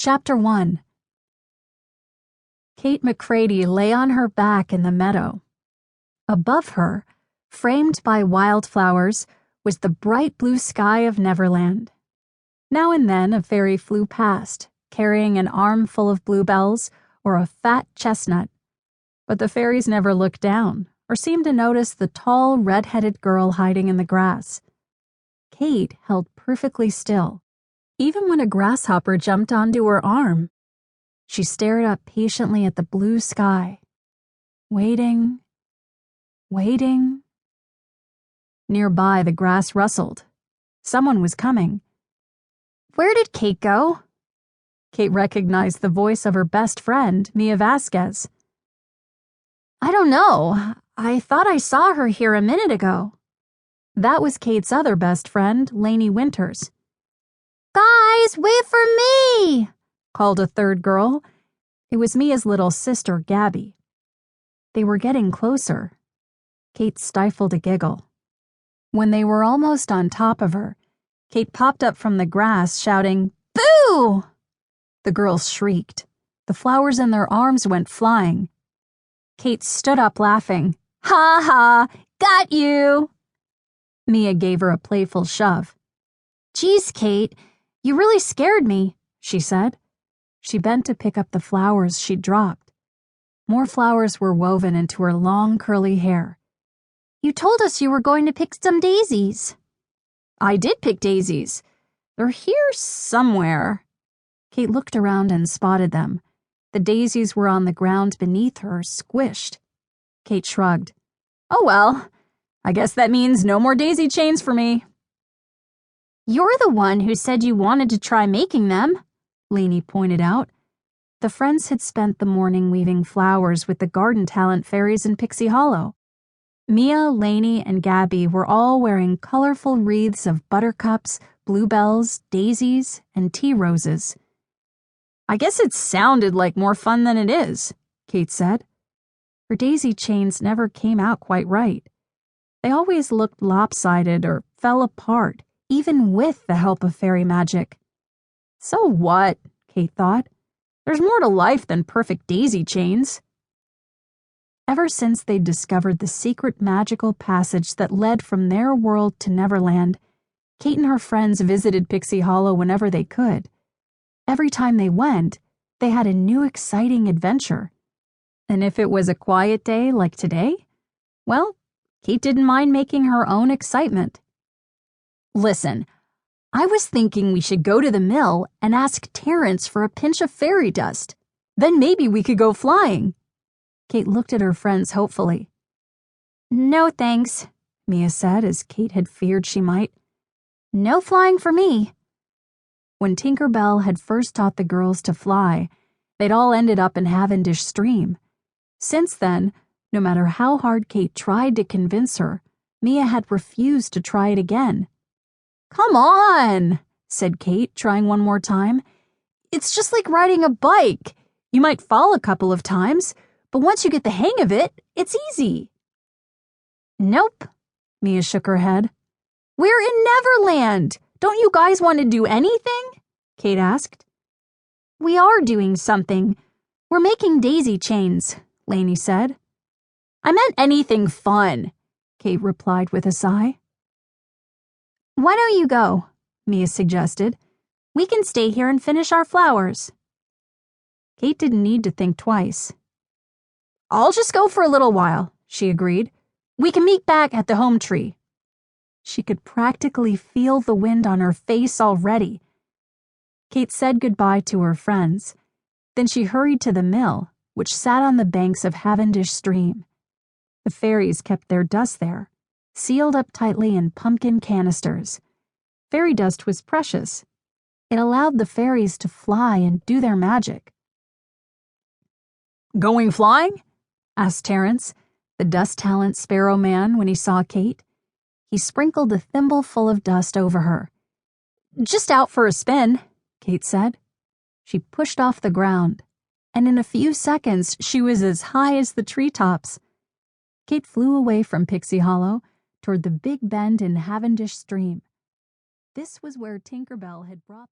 Chapter 1. Kate McCready lay on her back in the meadow. Above her, framed by wildflowers, was the bright blue sky of Neverland. Now and then a fairy flew past, carrying an armful of bluebells or a fat chestnut. But the fairies never looked down or seemed to notice the tall, red-headed girl hiding in the grass. Kate held perfectly still, even when a grasshopper jumped onto her arm. She stared up patiently at the blue sky, waiting. Nearby, the grass rustled. Someone was coming. Where did Kate go? Kate recognized the voice of her best friend, Mia Vasquez. I don't know. I thought I saw her here a minute ago. That was Kate's other best friend, Lainey Winters. Guys, wait for me! Called a third girl. It was Mia's little sister, Gabby. They were getting closer. Kate stifled a giggle. When they were almost on top of her, Kate popped up from the grass, shouting, "Boo!" The girls shrieked. The flowers in their arms went flying. Kate stood up laughing. "Ha ha! Got you!" Mia gave her a playful shove. "Geez, Kate, you really scared me," she said. She bent to pick up the flowers she'd dropped. More flowers were woven into her long, curly hair. "You told us you were going to pick some daisies." "I did pick daisies. They're here somewhere." Kate looked around and spotted them. The daisies were on the ground beneath her, squished. Kate shrugged. "Oh well, I guess that means no more daisy chains for me." "You're the one who said you wanted to try making them," Lainey pointed out. The friends had spent the morning weaving flowers with the garden talent fairies in Pixie Hollow. Mia, Lainey, and Gabby were all wearing colorful wreaths of buttercups, bluebells, daisies, and tea roses. "I guess it sounded like more fun than it is," Kate said. Her daisy chains never came out quite right. They always looked lopsided or fell apart, even with the help of fairy magic. So what? Kate thought. There's more to life than perfect daisy chains. Ever since they'd discovered the secret magical passage that led from their world to Neverland, Kate and her friends visited Pixie Hollow whenever they could. Every time they went, they had a new exciting adventure. And if it was a quiet day like today, well, Kate didn't mind making her own excitement. "Listen, I was thinking we should go to the mill and ask Terrence for a pinch of fairy dust. Then maybe we could go flying." Kate looked at her friends hopefully. "No thanks," Mia said, as Kate had feared she might. "No flying for me." When Tinker Bell had first taught the girls to fly, they'd all ended up in Cavendish Stream. Since then, no matter how hard Kate tried to convince her, Mia had refused to try it again. "Come on," said Kate, trying one more time. "It's just like riding a bike. You might fall a couple of times, but once you get the hang of it, it's easy." "Nope," Mia shook her head. "We're in Neverland. Don't you guys want to do anything?" Kate asked. "We are doing something. We're making daisy chains," Lainey said. "I meant anything fun," Kate replied with a sigh. "Why don't you go?" Mia suggested. "We can stay here and finish our flowers." Kate didn't need to think twice. "I'll just go for a little while," she agreed. "We can meet back at the home tree." She could practically feel the wind on her face already. Kate said goodbye to her friends. Then she hurried to the mill, which sat on the banks of Cavendish Stream. The fairies kept their dust there, sealed up tightly in pumpkin canisters. Fairy dust was precious. It allowed the fairies to fly and do their magic. "Going flying?" asked Terrence, the dust talent sparrow man, when he saw Kate. He sprinkled a thimbleful of dust over her. "Just out for a spin," Kate said. She pushed off the ground, and in a few seconds she was as high as the treetops. Kate flew away from Pixie Hollow toward the big bend in Cavendish Stream. This was where Tinker Bell had brought them.